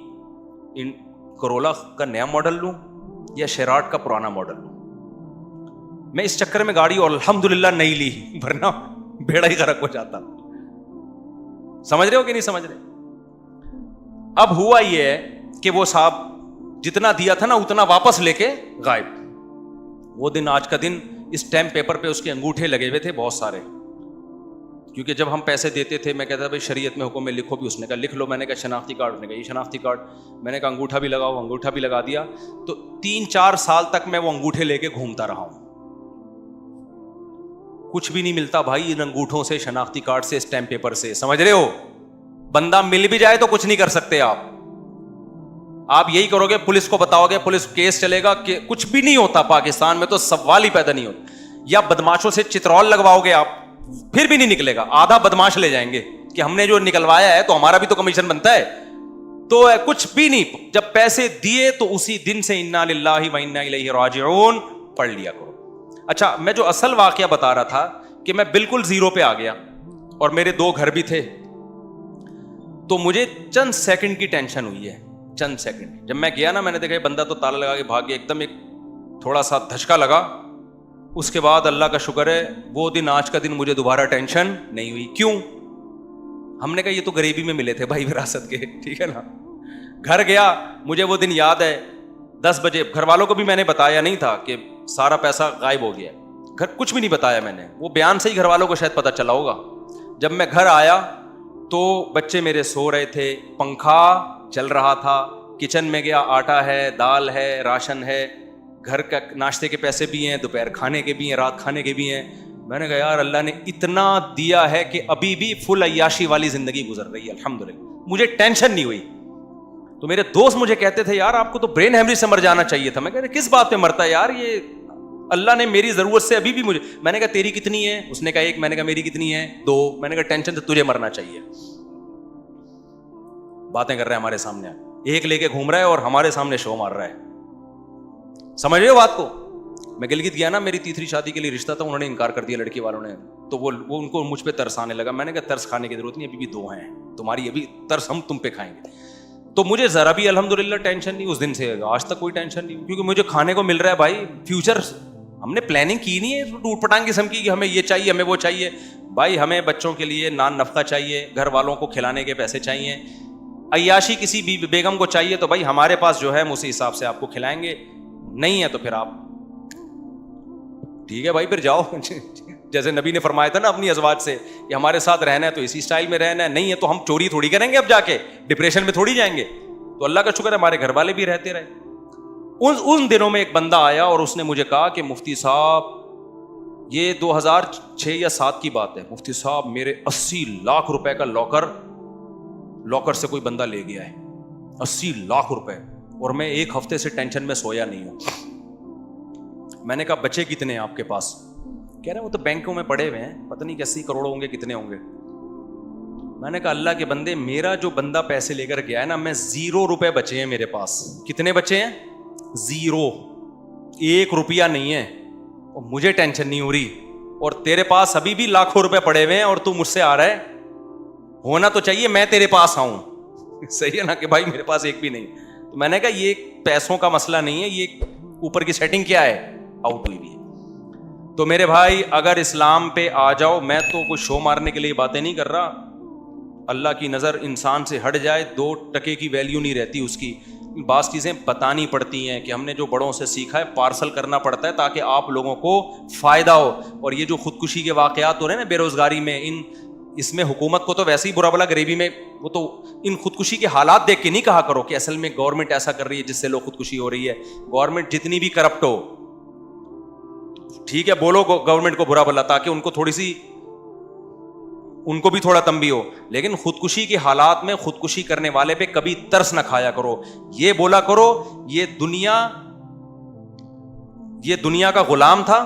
کرولا کا نیا ماڈل لوں یا شیراٹ کا پرانا ماڈل لوں. میں اس چکر میں گاڑی اور الحمدللہ نہیں لی، ورنہ بیڑا ہی غرق ہو جاتا. سمجھ رہے ہو کہ نہیں سمجھ رہے؟ اب ہوا یہ ہے کہ وہ صاحب جتنا دیا تھا نا اتنا واپس لے کے غائب. وہ دن آج کا دن اس اسٹیمپ پیپر پہ اس کے انگوٹھے لگے ہوئے تھے بہت سارے، کیونکہ جب ہم پیسے دیتے تھے میں کہتا بھائی شریعت میں حکم میں لکھو بھی. اس نے کہا لکھ لو. میں نے کہا شناختی کارڈ. اس نے کہا یہ شناختی کارڈ. میں نے کہا انگوٹھا بھی لگاؤ. انگوٹھا بھی لگا دیا. تو 3-4 سال تک میں وہ انگوٹھے لے کے گھومتا رہا ہوں. کچھ بھی نہیں ملتا بھائی ان انگوٹھوں سے، شناختی کارڈ سے، اسٹیمپ پیپر سے. سمجھ رہے ہو؟ بندہ مل بھی جائے تو کچھ نہیں کر سکتے آپ یہی کرو گے، پولیس کو بتاؤ گے، پولیس کیس چلے گا کہ کچھ بھی نہیں ہوتا. پاکستان میں تو سوال ہی پیدا نہیں ہوتا. یا بدماشوں سے چترول لگواؤ گے آپ، پھر بھی نہیں نکلے گا. آدھا بدماش لے جائیں گے کہ ہم نے جو نکلوایا ہے تو ہمارا بھی تو کمیشن بنتا ہے. تو کچھ بھی نہیں. جب پیسے دیے تو اسی دن سے انا للہ و انا الیہ راجعون پڑھ لیا کرو. اچھا میں جو اصل واقعہ بتا رہا تھا کہ میں بالکل زیرو پہ آ گیا اور میرے 2 گھر بھی تھے. تو مجھے چند سیکنڈ کی ٹینشن ہوئی ہے، چند سیکنڈ. جب میں گیا نا میں نے دیکھا بندہ تو تالا لگا کے بھاگ گیا. ایک دم ایک تھوڑا سا دھچکا لگا. اس کے بعد اللہ کا شکر ہے وہ دن آج کا دن مجھے دوبارہ ٹینشن نہیں ہوئی. کیوں؟ ہم نے کہا یہ تو غریبی میں ملے تھے بھائی وراثت کے، ٹھیک ہے نا. گھر گیا، مجھے وہ دن یاد ہے 10 بجے. گھر والوں کو بھی میں نے بتایا نہیں تھا کہ سارا پیسہ غائب ہو گیا. گھر کچھ بھی نہیں بتایا میں نے. وہ بیان سے ہی گھر والوں کو شاید پتا چلا ہوگا. جب میں گھر آیا تو بچے میرے سو رہے تھے، پنکھا چل رہا تھا. کچن میں گیا، آٹا ہے، دال ہے، راشن ہے، گھر کا ناشتے کے پیسے بھی ہیں، دوپہر کھانے کے بھی ہیں، رات کھانے کے بھی ہیں. میں نے کہا یار اللہ نے اتنا دیا ہے کہ ابھی بھی فل عیاشی والی زندگی گزر رہی ہے الحمدللہ. مجھے ٹینشن نہیں ہوئی. تو میرے دوست مجھے کہتے تھے یار آپ کو تو برین ہیمریج سے مر جانا چاہیے تھا. میں کہہ رہا کس بات پہ مرتا ہے یار، یہ اللہ نے میری ضرورت سے ابھی بھی مجھے. میں نے کہا تیری کتنی ہے؟ اس نے کہا 1. میں نے کہا میری کتنی ہے؟ 2. میں نے کہا ٹینشن سے تجھے مرنا چاہیے. باتیں کر رہے ہیں ہمارے سامنے، 1 لے کے گھوم رہا ہے اور ہمارے سامنے شو مار رہا ہے. سمجھ رہے ہو بات کو؟ میں گلگت گیا نا، میری تیسری شادی کے لیے رشتہ تھا، انہوں نے انکار کر دیا لڑکی والوں نے. تو وہ ان کو مجھ پہ ترس آنے لگا. میں نے کہا ترس کھانے کی ضرورت نہیں، ابھی بھی 2 ہیں تمہاری، ابھی ترس ہم تم پہ کھائیں گے. تو مجھے ذرا بھی الحمدللہ ٹینشن نہیں. اس دن سے آج تک کوئی ٹینشن نہیں، کیونکہ مجھے کھانے کو مل رہا ہے. بھائی فیوچر ہم نے پلاننگ کی نہیں ہے ٹوٹ پٹانگ قسم کی کہ ہمیں یہ چاہیے ہمیں وہ چاہیے. بھائی ہمیں بچوں کے لیے نان نفقہ چاہیے، گھر والوں کو کھلانے کے پیسے چاہیے. عیاشی کسی بھی بیگم کو چاہیے تو بھائی ہمارے پاس جو ہے ہم اسی حساب سے آپ کو کھلائیں گے. نہیں ہے تو پھر آپ ٹھیک ہے بھائی پھر جاؤ. جیسے نبی نے فرمایا تھا نا اپنی ازواج سے کہ ہمارے ساتھ رہنا ہے تو اسی اسٹائل میں رہنا ہے. نہیں ہے تو ہم چوری تھوڑی کریں گے، اب جا کے ڈپریشن میں تھوڑی جائیں گے. تو اللہ کا شکر ہے ہمارے گھر والے بھی رہتے رہے. ان دنوں میں ایک بندہ آیا اور اس نے مجھے کہا کہ مفتی صاحب، یہ 2006 یا 7 کی بات ہے، مفتی صاحب میرے 80 لاکھ روپے کا لاکر سے کوئی بندہ لے گیا ہے. 80 لاکھ روپے، اور میں 1 ہفتے سے ٹینشن میں سویا نہیں ہوں. میں نے کہا بچے کتنے ہیں آپ کے پاس؟ کہہ رہے ہیں وہ تو بینکوں میں پڑے ہوئے ہیں، پتہ نہیں 80 کروڑ ہوں گے، کتنے ہوں گے. میں نے کہا اللہ کے بندے، میرا جو بندہ پیسے لے کر گیا ہے نا، میں 0 روپے بچے ہیں میرے پاس. کتنے بچے ہیں؟ 0. 1 روپیہ نہیں ہے. اور مجھے ٹینشن نہیں ہو رہی، اور تیرے پاس ابھی بھی لاکھوں روپے پڑے ہوئے ہیں اور تو مجھ سے آ رہا ہے. ہونا تو چاہیے میں تیرے پاس آؤں. صحیح ہے نا کہ بھائی میرے پاس ایک بھی نہیں. تو میں نے کہا یہ پیسوں کا مسئلہ نہیں ہے، یہ اوپر کی سیٹنگ کیا ہے، آؤٹ ہوئی بھی ہے. تو میرے بھائی اگر اسلام پہ آ جاؤ، میں تو کوئی شو مارنے کے لیے باتیں نہیں کر رہا. اللہ کی نظر انسان سے ہٹ جائے 2 ٹکے کی ویلیو نہیں رہتی اس کی. بعض چیزیں بتانی پڑتی ہیں کہ ہم نے جو بڑوں سے سیکھا ہے پارسل کرنا پڑتا ہے تاکہ آپ لوگوں کو فائدہ ہو. اور یہ جو خودکشی کے واقعات ہو رہے ہیں نا بے روزگاری میں، ان اس میں حکومت کو تو ویسے ہی برا بلا غریبی میں, وہ تو ان خودکشی کے حالات دیکھ کے نہیں کہا کرو کہ اصل میں گورنمنٹ ایسا کر رہی ہے جس سے لوگ خودکشی ہو رہی ہے. گورنمنٹ جتنی بھی کرپٹ ہو, ٹھیک ہے بولو گورنمنٹ کو برا بلا تاکہ ان کو تھوڑی سی, ان کو بھی تھوڑا تنبیہ ہو, لیکن خودکشی کے حالات میں خودکشی کرنے والے پہ کبھی ترس نہ کھایا کرو. یہ بولا کرو یہ دنیا کا غلام تھا,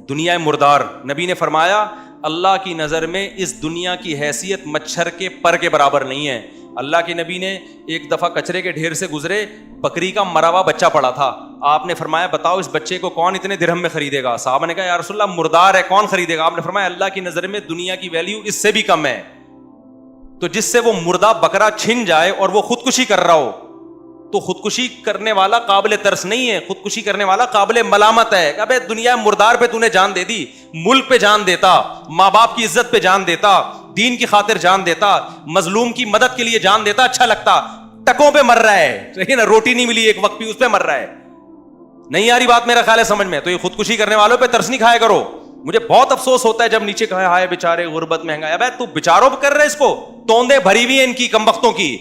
دنیا مردار. نبی نے فرمایا اللہ کی نظر میں اس دنیا کی حیثیت مچھر کے پر کے برابر نہیں ہے. اللہ کے نبی نے ایک دفعہ کچرے کے ڈھیر سے گزرے, بکری کا مرا ہوا بچہ پڑا تھا. آپ نے فرمایا بتاؤ اس بچے کو کون اتنے درہم میں خریدے گا؟ صحابہ نے کہا یا رسول اللہ مردار ہے, کون خریدے گا؟ آپ نے فرمایا اللہ کی نظر میں دنیا کی ویلیو اس سے بھی کم ہے. تو جس سے وہ مردہ بکرا چھن جائے اور وہ خودکشی کر رہا ہو تو خودکشی کرنے والا قابل ترس نہیں ہے, خودکشی کرنے والا قابل ملامت ہے. ابے دنیا مردار پہ تو نے جان دے دی, ملک پہ جان دیتا, ماں باپ کی عزت پہ جان دیتا, دین کی خاطر جان دیتا, مظلوم کی مدد کے لیے جان دیتا, اچھا لگتا. ٹکوں پہ مر رہا ہے, لیکن روٹی نہیں ملی ایک وقت بھی, اس پہ مر رہا ہے. نہیں آ رہی بات میرا خیال ہے سمجھ میں؟ تو یہ خودکشی کرنے والوں پہ ترس نہیں کھایا کرو. مجھے بہت افسوس ہوتا ہے جب نیچے کہا ہائے بیچارے غربت مہنگائی. ابے تو بیچاروں پہ کر رہے اس کو, توندے بھری ہوئی ہیں ان کی کمبختوں کی.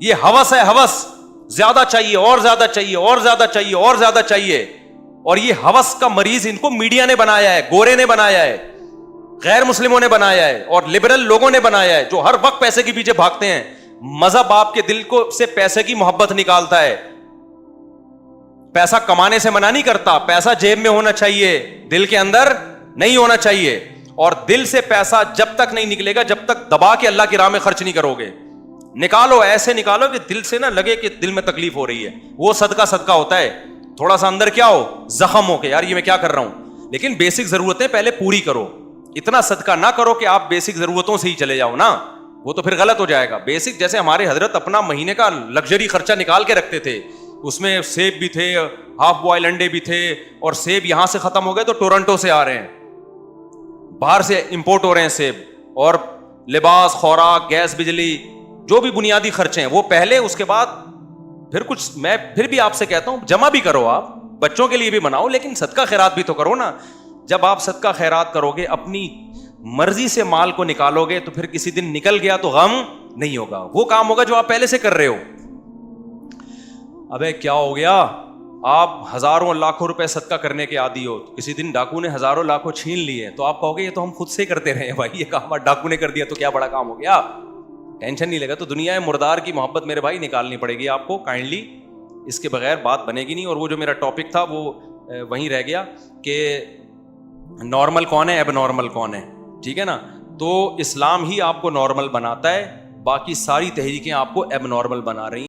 یہ ہوس ہے, ہوس, زیادہ چاہیے اور زیادہ چاہیے اور زیادہ چاہیے اور زیادہ چاہیے. اور یہ ہوس کا مریض ان کو میڈیا نے بنایا ہے, گورے نے بنایا ہے, غیر مسلموں نے بنایا ہے, اور لبرل لوگوں نے بنایا ہے جو ہر وقت پیسے کے پیچھے بھاگتے ہیں. مذہب آپ کے دل کو سے پیسے کی محبت نکالتا ہے. پیسہ کمانے سے منع نہیں کرتا, پیسہ جیب میں ہونا چاہیے, دل کے اندر نہیں ہونا چاہیے. اور دل سے پیسہ جب تک نہیں نکلے گا جب تک دبا کے اللہ کی راہ میں خرچ نہیں کرو گے. نکالو, ایسے نکالو کہ دل سے نہ لگے کہ دل میں تکلیف ہو رہی ہے. وہ صدقہ ہوتا ہے, تھوڑا سا اندر کیا ہو, زخم ہو کے یار یہ میں کیا کر رہا ہوں. لیکن بیسک ضرورتیں پہلے پوری کرو. اتنا صدقہ نہ کرو کہ آپ بیسک ضرورتوں سے ہی چلے جاؤ نا, وہ تو پھر غلط ہو جائے گا. بیسک جیسے ہمارے حضرت اپنا مہینے کا لگژری خرچہ نکال کے رکھتے تھے, اس میں سیب بھی تھے, ہاف بوائل انڈے بھی تھے, اور سیب یہاں سے ختم ہو گئے تو ٹورنٹو سے آ رہے ہیں, باہر سے امپورٹ ہو رہے ہیں سیب. اور لباس, خوراک, گیس, بجلی, جو بھی بنیادی خرچے ہیں وہ پہلے, اس کے بعد پھر کچھ. میں پھر بھی آپ سے کہتا ہوں جمع بھی کرو, آپ بچوں کے لیے بھی بناؤ, لیکن صدقہ خیرات بھی تو کرو نا. جب آپ صدقہ خیرات کرو گے, اپنی مرضی سے مال کو نکالو گے, تو پھر کسی دن نکل گیا تو غم نہیں ہوگا. وہ کام ہوگا جو آپ پہلے سے کر رہے ہو. ابے کیا ہو گیا, آپ ہزاروں لاکھوں روپے صدقہ کرنے کے عادی ہو, کسی دن ڈاکو نے ہزاروں لاکھوں چھین لیے تو آپ کہو گے یہ تو ہم خود سے کرتے رہے ہیں بھائی, یہ کام ڈاکو نے کر دیا تو کیا بڑا کام ہو گیا, ٹینشن نہیں لگا. تو دنیا مردار کی محبت میرے بھائی نکالنی پڑے گی آپ کو کائنڈلی, اس کے بغیر بات بنے گی نہیں. اور وہ جو میرا ٹاپک تھا وہ وہیں رہ گیا کہ نارمل کون ہے, ایب نارمل کون ہے, ٹھیک ہے نا. تو اسلام ہی آپ کو نارمل بناتا ہے, باقی ساری تحریکیں آپ کو ایب نارمل بنا رہی ہیں.